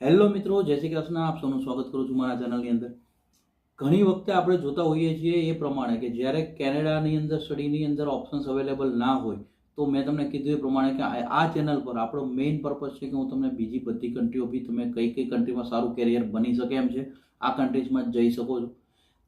Hello મિત્રો, જય શ્રી કૃષ્ણ. આપ સૌનું સ્વાગત કરું છું મારા ચેનલની અંદર. ઘણી વખતે આપણે જોતા હોઈએ છીએ એ પ્રમાણે કે જ્યારે કેનેડાની અંદર સ્ટડીની અંદર ઓપ્શન્સ અવેલેબલ ના હોય તો મેં તમને કીધું એ પ્રમાણે કે આ ચેનલ પર આપણો મેઇન પર્પઝ છે કે હું તમને બીજી બધી કન્ટ્રીઓ બી તમે કઈ કઈ કન્ટ્રીમાં સારું કેરિયર બની શકે એમ છે, આ કન્ટ્રીઝમાં જઈ શકો છો.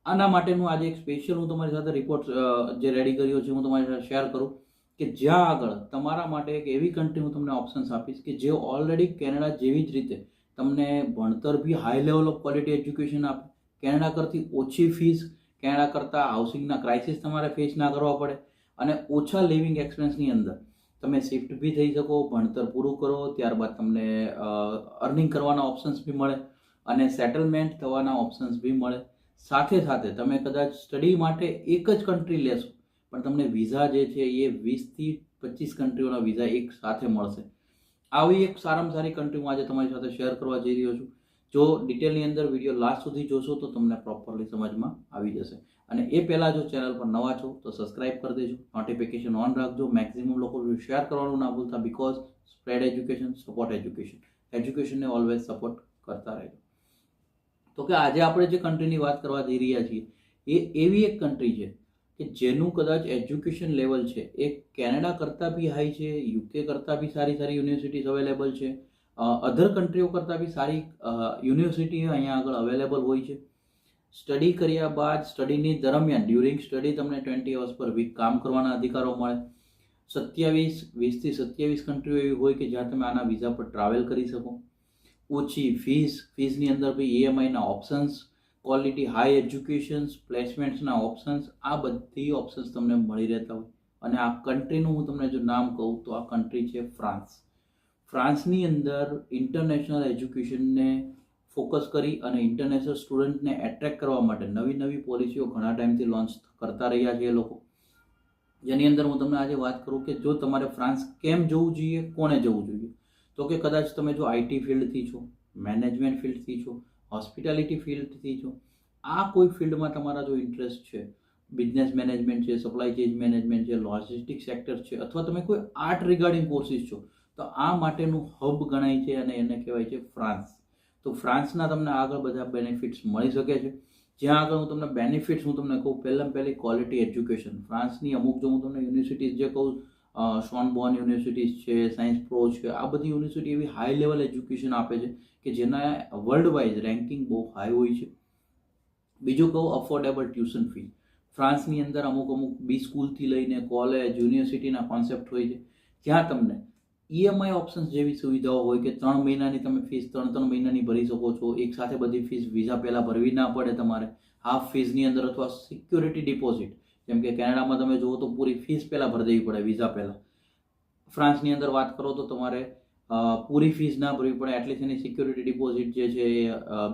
આના માટેનું આજે એક સ્પેશિયલ હું તમારી સાથે રિપોર્ટ જે રેડી કર્યો છે હું તમારી સાથે શેર કરું કે જ્યાં આગળ તમારા માટે એક એવી કન્ટ્રી હું તમને ઓપ્શન્સ આપીશ કે જે ઓલરેડી કેનેડા જેવી જ રીતે તમને ભણતર બી high level of quality education આપે, કેનેડા કરતી ઓછી ફીસ, કેનેડા કરતાં હાઉસિંગના ક્રાઇસિસ તમારે ફેસ ના કરવા પડે અને ઓછા લિવિંગ એક્સપેન્સની અંદર તમે શિફ્ટ બી થઈ શકો, ભણતર પૂરું કરો ત્યારબાદ તમને અર્નિંગ કરવાના ઓપ્શન્સ બી મળે અને સેટલમેન્ટ થવાના ઓપ્શન્સ બી મળે. સાથે સાથે તમે કદાચ સ્ટડી માટે એક જ કન્ટ્રી લેશો પણ તમને વિઝા જે છે એ 20થી 25 કન્ટ્રીઓના વિઝા એક સાથે મળશે. આવી એક સારામાં સારી કન્ટ્રી હું આજે તમારી સાથે શેર કરવા જઈ રહ્યો છું. જો ડિટેલની અંદર વિડીયો લાસ્ટ સુધી જોશો તો તમને પ્રોપરલી સમજમાં આવી જશે. અને એ પહેલાં જો ચેનલ પર નવા છો તો સબસ્ક્રાઇબ કરી દેજો, નોટિફિકેશન ઓન રાખજો, મેક્સિમમ લોકો શેર કરવાનું ના ભૂલતા. Because spread education, support education, એજ્યુકેશનને ઓલવેઝ સપોર્ટ કરતા રહેજો. તો કે આજે આપણે જે કન્ટ્રીની વાત કરવા જઈ રહ્યા છીએ એ એવી એક કન્ટ્રી છે કે જેનું કદાચ એજ્યુકેશન લેવલ છે એ કેનેડા કરતાં બી હાઈ છે, યુકે કરતાં બી સારી સારી યુનિવર્સિટીઝ અવેલેબલ છે, અધર કન્ટ્રીઓ કરતાં બી સારી યુનિવર્સિટી અહીંયા આગળ અવેલેબલ હોય છે. સ્ટડી કર્યા બાદ સ્ટડીની દરમિયાન ડ્યુરિંગ સ્ટડી તમને 20 અવર્સ પર વીક કામ કરવાના અધિકારો મળે. 20થી 27 કન્ટ્રીઓ એવી હોય કે જ્યાં તમે આના વિઝા પર ટ્રાવેલ કરી શકો. ઓછી ફીસની અંદર બી ઈએમઆઈના ઓપ્શન્સ, ક્વોલિટી હાઈ એજ્યુકેશન્સ, પ્લેસમેન્ટ્સના ઓપ્શન્સ, આ બધી ઓપ્શન્સ તમને મળી રહેતા હોય. અને આ કન્ટ્રીનું હું તમને જો નામ કહું તો આ કન્ટ્રી છે ફ્રાન્સ. ફ્રાન્સની અંદર ઇન્ટરનેશનલ એજ્યુકેશનને ફોકસ કરી અને ઇન્ટરનેશનલ સ્ટુડન્ટને એટ્રેક્ટ કરવા માટે નવી નવી પોલિસીઓ ઘણા ટાઈમથી લોન્ચ કરતા રહ્યા છે એ લોકો. જેની અંદર હું તમને આજે વાત કરું કે જો તમારે ફ્રાન્સ કેમ જવું જોઈએ, કોને જવું જોઈએ. તો કે કદાચ તમે જો આઈટી ફિલ્ડથી છો, મેનેજમેન્ટ ફિલ્ડથી છો, હોસ્પિટાલિટી ફિલ્ડથી છો, આ કોઈ ફિલ્ડમાં તમારા જો ઇન્ટરેસ્ટ છે, બિઝનેસ મેનેજમેન્ટ છે, સપ્લાય ચેઇન મેનેજમેન્ટ છે, લોજિસ્ટિક સેક્ટર છે, અથવા તમે કોઈ આર્ટ રિગાર્ડિંગ કોર્સિસ છો તો આ માટેનું હબ ગણાય છે અને એને કહેવાય છે ફ્રાન્સ. તો ફ્રાન્સના તમને આગળ બધા બેનિફિટ્સ મળી શકે છે. જ્યાં આગળ હું તમને બેનિફિટ્સ હું તમને કહું, પહેલી ક્વોલિટી એજ્યુકેશન. ફ્રાન્સની અમુક જો હું તમને યુનિવર્સિટીઝ જે કહું, શોનબોર્ન યુનિવર્સિટીઝ છે, સાયન્સ પ્રો છે, આ બધી યુનિવર્સિટી એવી હાઈ લેવલ એજ્યુકેશન આપે છે કે જેના વર્લ્ડ વાઇઝ રેન્કિંગ બહુ હાઈ હોય છે. બીજું કહું, અફોર્ડેબલ ટ્યુશન ફી. ફ્રાન્સની અંદર અમુક બી સ્કૂલથી લઈને કોલેજ, યુનિવર્સિટીના કોન્સેપ્ટ હોય છે જ્યાં તમને ઈએમઆઈ ઓપ્શન્સ જેવી સુવિધાઓ હોય કે 3 મહિનાની તમે ફીસ 3 મહિનાની ભરી શકો છો. એક સાથે બધી ફીસ વિઝા પહેલાં ભરવી ના પડે તમારે. હાફ ફીસની અંદર અથવા સિક્યોરિટી ડિપોઝિટ, જેમ કે કેનેડામાં તમે જુઓ તો પૂરી ફીસ પહેલાં ભરી દેવી પડે વિઝા પહેલાં. ફ્રાન્સની અંદર વાત કરો તો તમારે પૂરી ફીસ ના ભરવી પડે. એટલીસ્ટ એની સિક્યોરિટી ડિપોઝિટ જે છે એ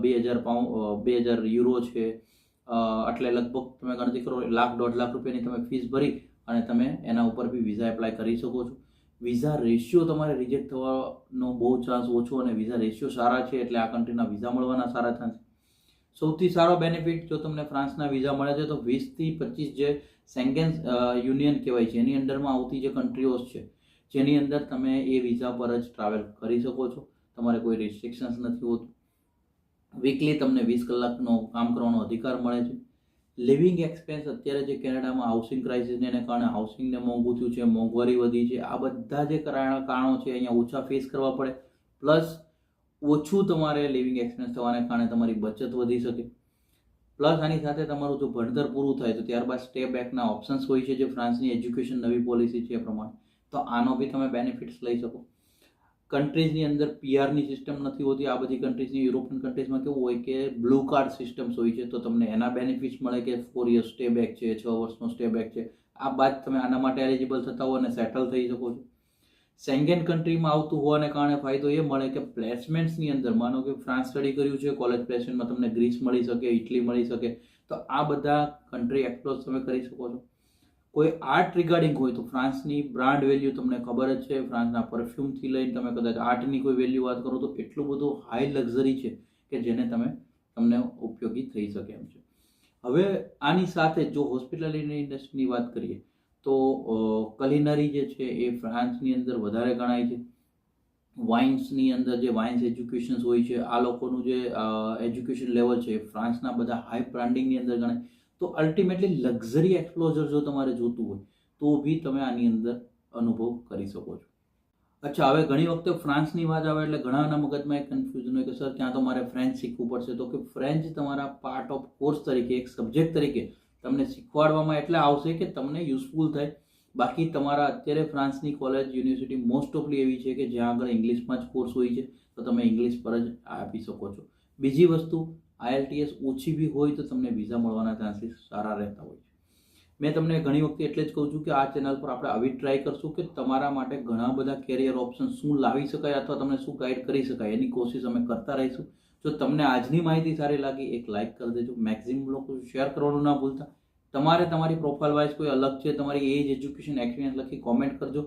2000 યુરો છે. એટલે લગભગ તમે ગણતરી કરો 1 લાખ 1.5 લાખ રૂપિયાની તમે ફીસ ભરી અને તમે એના ઉપર બી વિઝા એપ્લાય કરી શકો છો. વિઝા રેશિયો તમારે રિજેક્ટ થવાનો બહુ ચાન્સ ઓછો અને વિઝા રેશિયો સારા છે એટલે આ કન્ટ્રીના વિઝા મળવાના સારા ચાન્સ. સૌથી સારો બેનિફિટ જો તમને ફ્રાન્સના વિઝા મળે છે તો 20થી 25 જે સેંગેન યુનિયન કહેવાય છે એની અંડરમાં આવતી જે કન્ટ્રીઓ છે જેની અંદર તમે એ વિઝા પર જ ટ્રાવેલ કરી શકો છો. તમારે કોઈ રિસ્ટ્રિક્શન્સ નથી હોતું. વીકલી તમને 20 કલાકનો કામ કરવાનો અધિકાર મળે છે. લિવિંગ એક્સપેન્સ અત્યારે જે કેનેડામાં હાઉસિંગ ક્રાઇસિસને કારણે હાઉસિંગને મોંઘું થયું છે, મોંઘવારી વધી છે, આ બધા જે કારણો છે અહીંયા ઓછા ફેસ કરવા પડે. પ્લસ ઓછું તમારે લિવિંગ એક્સપેન્સ થવાને કારણે તમારી બચત વધી શકે. પ્લસ આની સાથે તમારું જો ભણતર પૂરું થાય તો ત્યારબાદ સ્ટે બેકના ઓપ્શન્સ હોય છે જે ફ્રાન્સની એજ્યુકેશન નવી પોલિસી છે એ પ્રમાણે. તો આનો બી તમે બેનિફિટ્સ લઈ શકો. કન્ટ્રીઝની અંદર પીઆરની સિસ્ટમ નથી હોતી. આ બધી કન્ટ્રીઝની યુરોપિયન કન્ટ્રીઝમાં કેવું હોય કે બ્લુ કાર્ડ સિસ્ટમ્સ હોય છે તો તમને એના બેનિફિટ્સ મળે કે 4 યર્સ સ્ટે બેક છે, 6 વર્ષનો સ્ટે બેક છે. આ બાદ તમે આના માટે એલિજિબલ થતા હો અને સેટલ થઈ શકો છો. સેંગેન કન્ટ્રીમાં આવતું હોવાને કારણે ફાયદો એ મળે કે પ્લેસમેન્ટ્સની અંદર માનો કે ફ્રાન્સ સ્ટડી કર્યું છે, કોલેજ પ્લેસમેન્ટમાં તમને ગ્રીસ મળી શકે, ઇટલી મળી શકે. તો આ બધા કન્ટ્રી એક્સપ્લોર તમે કરી શકો છો. કોઈ આર્ટ રિગાર્ડિંગ હોય તો ફ્રાન્સની બ્રાન્ડ વેલ્યુ તમને ખબર જ છે. ફ્રાન્સના પરફ્યુમથી લઈને તમે કદાચ આર્ટની કોઈ વેલ્યુ વાત કરો તો એટલું બધું હાઈ લક્ઝરી છે કે જેને તમને ઉપયોગી થઈ શકે એમ છે. હવે આની સાથે જો હોસ્પિટાલિટી ઇન્ડસ્ટ્રીની વાત કરીએ તો કલિનરી જે છે એ ફ્રાન્સની અંદર વધારે ગણાય છે. વાઇન્સની અંદર જે વાઇન્સ એજ્યુકેશન્સ હોય છે, આ લોકોનું જે એજ્યુકેશન લેવલ છે ફ્રાન્સના બધા હાઈ બ્રાન્ડિંગની અંદર ગણાય. તો અલ્ટિમેટલી લક્ઝરી એક્સપ્લોઝર જો તમારે જોતું હોય તો બી તમે આની અંદર અનુભવ કરી શકો છો. અચ્છા, હવે ઘણી વખતે ફ્રાન્સની વાત આવે એટલે ઘણાના મગજમાં એક કન્ફ્યુઝન હોય કે સર ત્યાં તો મારે ફ્રેન્ચ શીખવું પડશે. તો કે ફ્રેન્ચ તમારા પાર્ટ ઓફ કોર્સ તરીકે, એક સબ્જેક્ટ તરીકે તમને શીખવાડવામાં એટલે આવશે કે તમને યુઝફુલ થાય. બાકી તમારા અત્યારે ફ્રાન્સની કોલેજ યુનિવર્સિટી મોસ્ટ ઓફલી એવી છે કે જ્યાં આગળ ઇંગ્લિશમાં જ કોર્સ હોય છે, તો તમે ઇંગ્લિશ પર જ આપી શકો છો. બીજી વસ્તુ, IELTS ઓછી બી હોય તો તમને વિઝા મળવાના ચાન્સીસ સારા રહેતા હોય છે. મેં તમને ઘણી વખતે એટલે જ કહું છું કે આ ચેનલ પર આપણે આવી ટ્રાય કરશું કે તમારા માટે ઘણા બધા કેરિયર ઓપ્શન શું લાવી શકાય અથવા તમને શું ગાઈડ કરી શકાય એની કોશિશ અમે કરતા રહીશું. જો તમને આજની માહિતી સારી લાગી, એક લાઇક કરી દેજો. મેક્સિમમ લોકો શેર કરવાનું ના ભૂલતા. તમારે તમારી પ્રોફાઇલ વાઇઝ કોઈ અલગ છે, તમારી એજ, એજ્યુકેશન, એક્સપિરિયન્સ લખી કોમેન્ટ કરજો.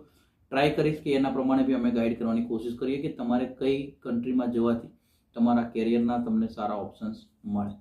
ટ્રાય કરીશ કે એના પ્રમાણે બી અમે ગાઈડ કરવાની કોશિશ કરીએ કે તમારે કઈ કન્ટ્રીમાં જવાથી તમારા કેરિયરના તમને સારા ઓપ્શન્સ મળે.